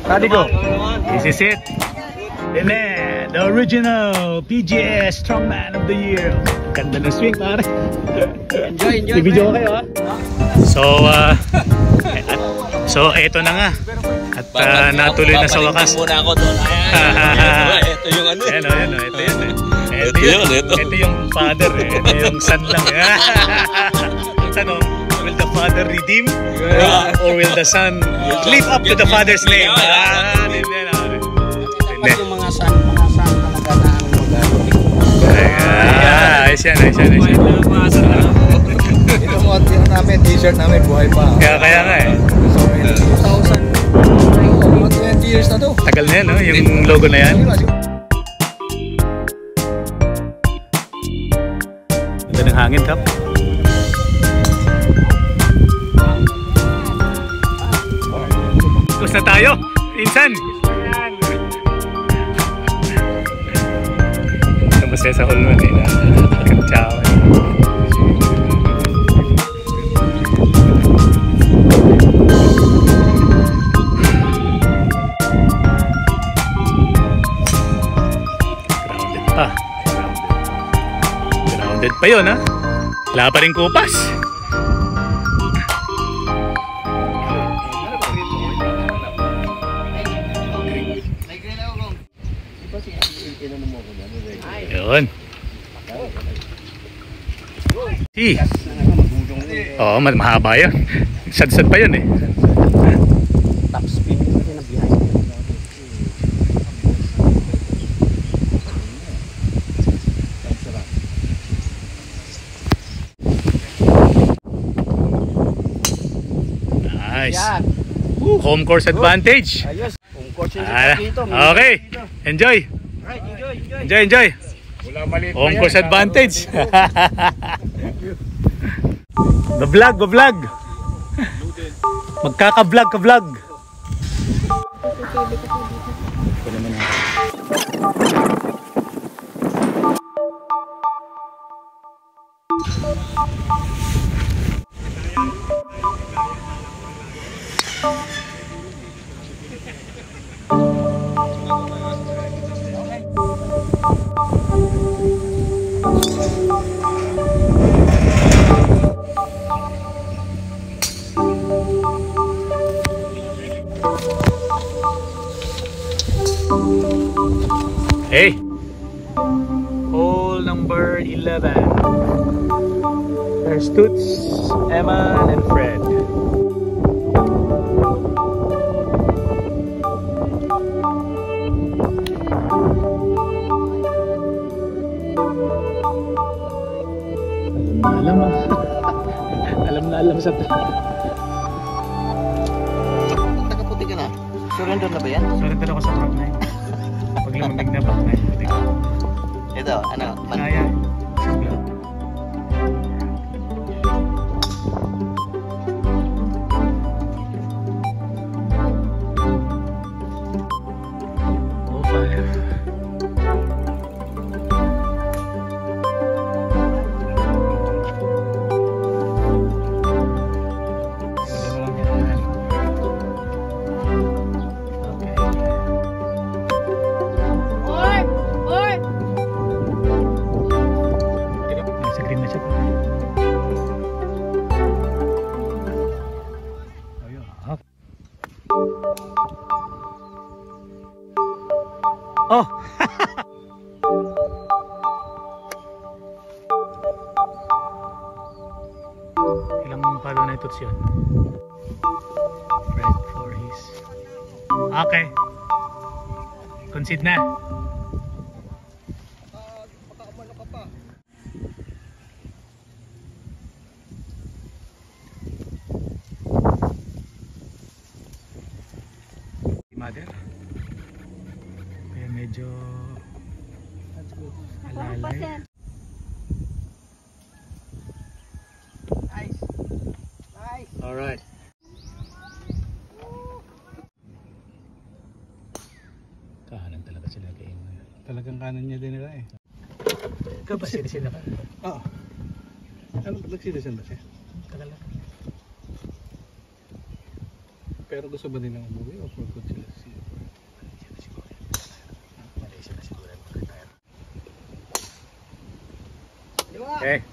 Ready go. This is it. Dene, the original PGA Strongman of the Year. Ganda ng swing, pare. Enjoy. Video kayo, ha? So eto na nga. At natuloy na sa wakas. Muna ako doon. Ito yung ano. Ito yung father eh. Ito yung son lang. Tanong, will the father redeem? Or will the son live up to the father's name? Yung mga son talaga na ang Ayos yan. Ito mo at yung namin, t-shirt namin, buhay pa. Kaya nga eh. 20 years na to. Tagal na yan, no? Yung logo na yan. Ganda ng hangin, Kap. Tapos na tayo, insan. Tapos sa Hulman eh. Ciao. Grounded pa yun, ha? Wala pa rin kupas. Yun. Oo, mahaba yun. Sad-sad pa yun eh. Top speed kasi na behind. Nice. Home course advantage. Ayos. Home course yung dito. Okay. Enjoy. Enjoy. Home course advantage. Vlog. Magkaka-vlog ka vlog. Hey, hole number 11. There's Toots, Emma, and Fred. Alam sa Tagaputi ka na. Surrender na ba yan? Surrender ako sa front line. Pag lumamig na back line, puti ko. Ito, ano? Kaya. Oh! Ilang palo na ito siya? Fred for his... Okay. Concede na. Pakaumano ka pa. Mother. Kaya medyo alalay. Nice. Alright. Kahanan talaga sila kay Imo. Talagang kanan niya din nila eh. Kapasili sila ka? Oo. Ano, nagsilisan ba siya? Tagal lang. Pero gusto ba nilang umuwi o for good sila siya? sila siguro mag-retire. Okay.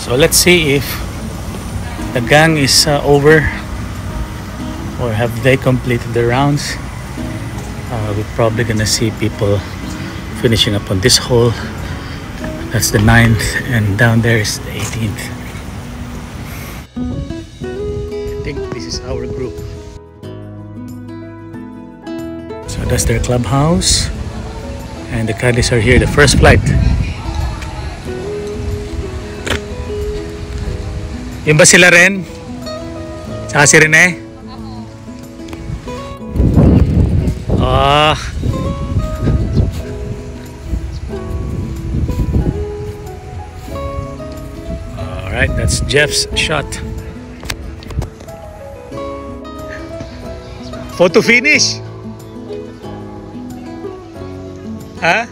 So let's see if the gang is over or have they completed their rounds. We're probably gonna see people finishing up on this hole. That's the 9th, and down there is the 18th. I think this is our group. So that's their clubhouse, and the caddies are here, the first flight. Yung ba sila Ren? Tsaka si Rene? Ah. Alright, that's Jeff's shot. Photo finish? Huh?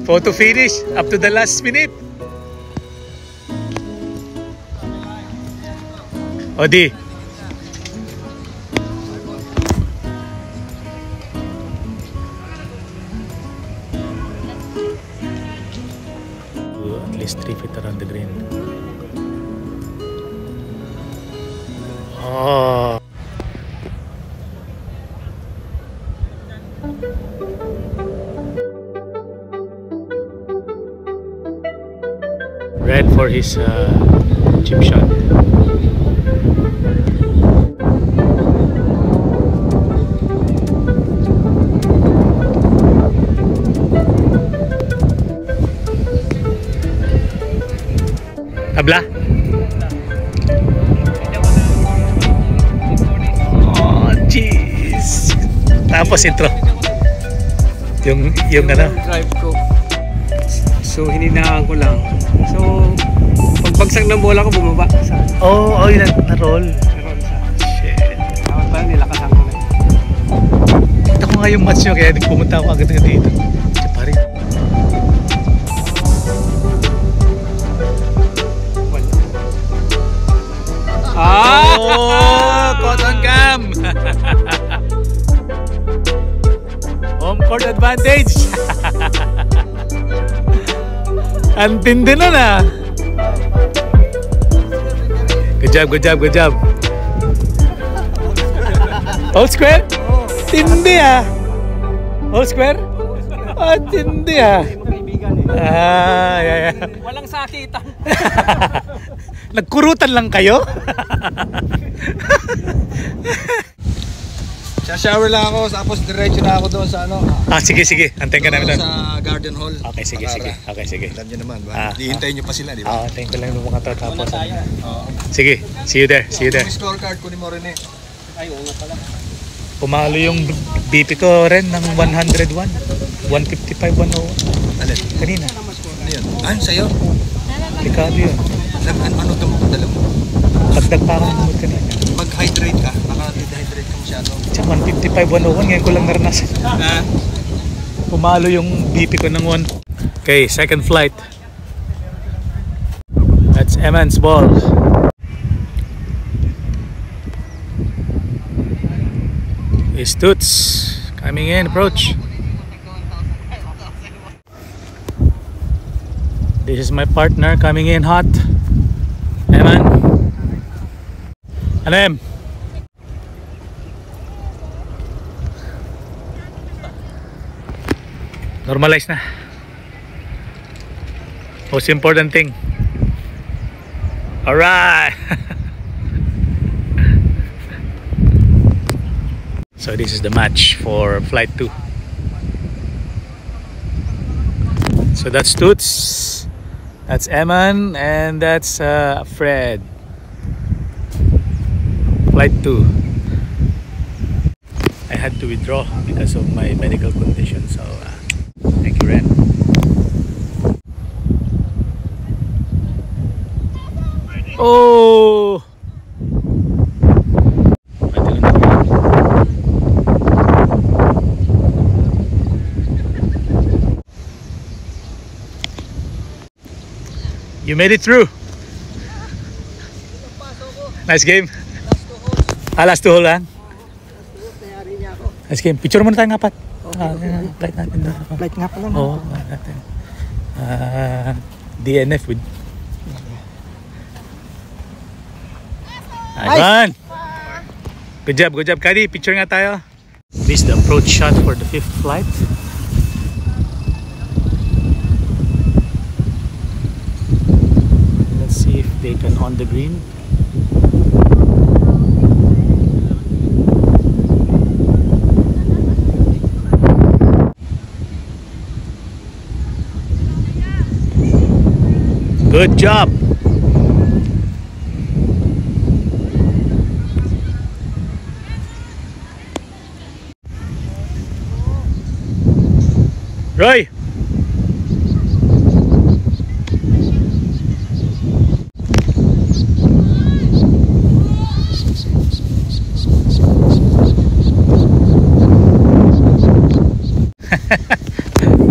Photo finish up to the last minute. Odi. At least 3 feet around the green. Oh. Red for his chip shot. Habla? Oh, jeez. Tapos intro. Yung ano? Drive ko. So hininaan ko lang. So pagbagsak ng bola ko bumaba sa Oh, yun na-roll. meron sa. Shit. Tawag pa nilakasan ko na. Kita ko nga yung match nyo, kaya pumunta ako agad dito. Siya pa rin. Oh, cotton cam. Home court advantage. Ang tindi na na. Good job, good job, good job. All square? Tindi ah. All square? Oh, tindi ah. Magkaibigan eh. Ah, yeah. Walang sakitan. Nagkurutan lang kayo? Shower lang ako, tapos diretso na ako doon sa ano. Sige. Antayin ka namin doon. Sa Garden Hall. Okay, sige. Okay, sige. Alam niyo naman, hihintayin niyo pa sila, di ba? Antayin ko lang yung mga tatapos. Sige, see you there. Yung scorecard, kunin mo rin eh. Ay, oo nga pala. Pumalo yung BP ko rin ng 101. 155, 101. Alin? Kanina. Ano yun? Sa'yo? Delikado yun. Ano ito mo dala mo? Pagdag pa akong gamot kanina. Mag-hydrate ka, baka dehydrate ka masyado. 155, 101. Ngayon ko lang naranasan. Pumalo yung BP ko ng 1. Okay, second flight. That's Eman's ball. Is Toots coming in, approach. This is my partner coming in hot. Eman. Ano em? Normalize na. Most important thing. Alright. So this is the match for flight 2. So that's Toots, that's Eman, and that's Fred. Flight 2. I had to withdraw because of my medical condition, so thank you, Ren. Oh! You made it through. Nice game. Last 2 hole lang. Tayari niya ako. Sige, picture muna tayo ng apat. Flight natin doon. Flight nga pala. Oo, flight natin. DNF with... Nice one! Good job, Kadi. Picture nga tayo. This is the approach shot for the 5th flight. Let's see if they can on the green. Good job. Roy.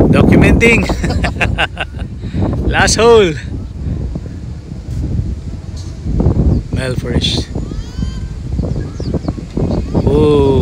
Documenting. Last hole. Melfresh. Oh.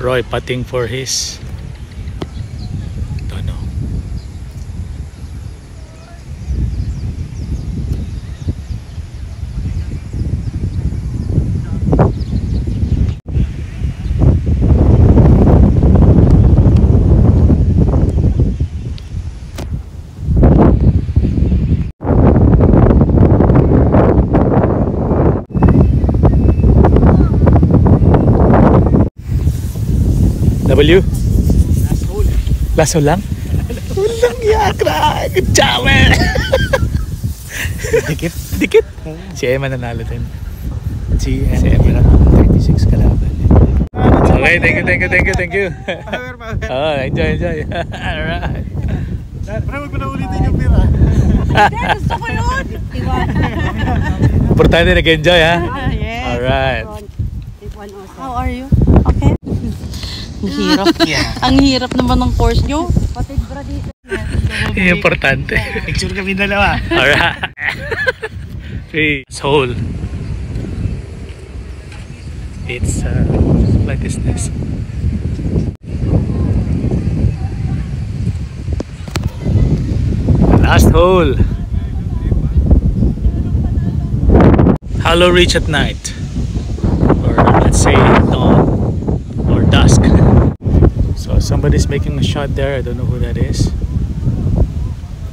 Roy putting for his don't know. W? Last hole lang? Walang yakra! Good job, man! Dikit? Si Emma nanalo din. Si Emma na 36 kalaban. Okay, thank you. Oh, enjoy. Alright. Pero wag mo na ulitin yung pira. Gusto ko yun! Importante nag-enjoy, ha? Yes. Alright. How are you? Okay. Ang hirap. Ang hirap naman ng course nyo. Importante. Picture kami dalawa. Alright. Hole. It's like this. Last hole. Hollow Reach at night, or let's say dawn or dusk. So somebody's making a shot there. I don't know who that is.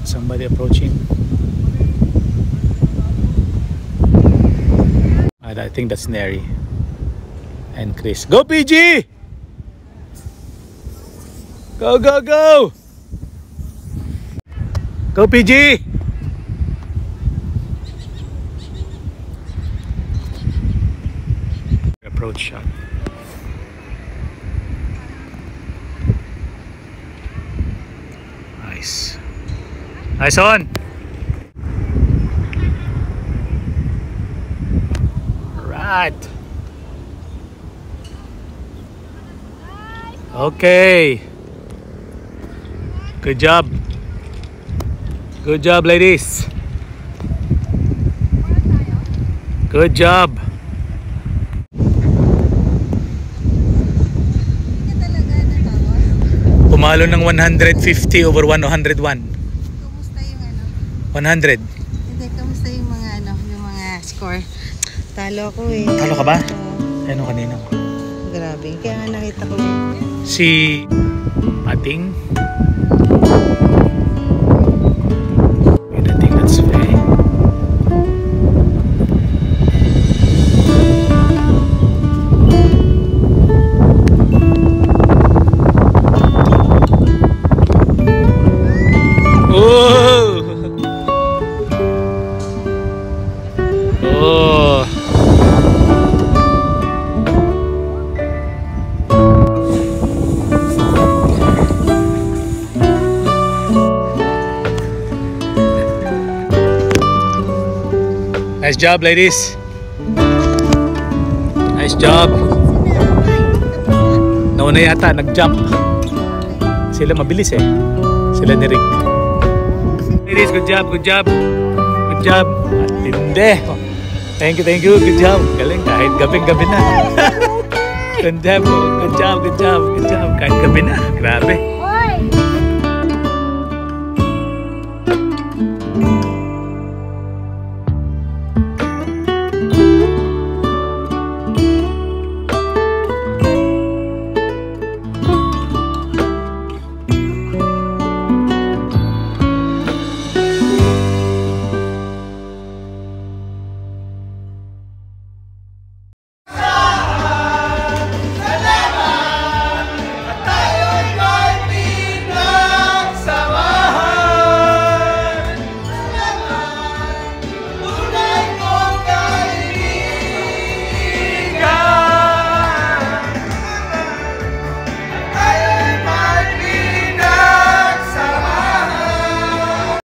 Somebody approaching. I think that's Neri and Chris. Go PG! Go! Go PG! Approach shot. Nice on. Right. Okay. Good job. Good job, ladies. Good job. Pumalo ng 150 over 101. Kumusta yung 100. Hindi, kumusta yung mga yung mga score? Talo ako eh. Talo ka ba? Oo. Ano kanino? Grabe. Kaya nga nakita ko eh. Si Pating. I think that's Faye. Nice job, ladies. Nice job. Nauna yata, nag-jump. Sila mabilis eh. Sila ni Rick. Ladies, good job, good job. Good job. At tindi. Thank you. Good job. Galing, kahit gabing-gabi na. Good job, good job. Kahit gabi na. Grabe.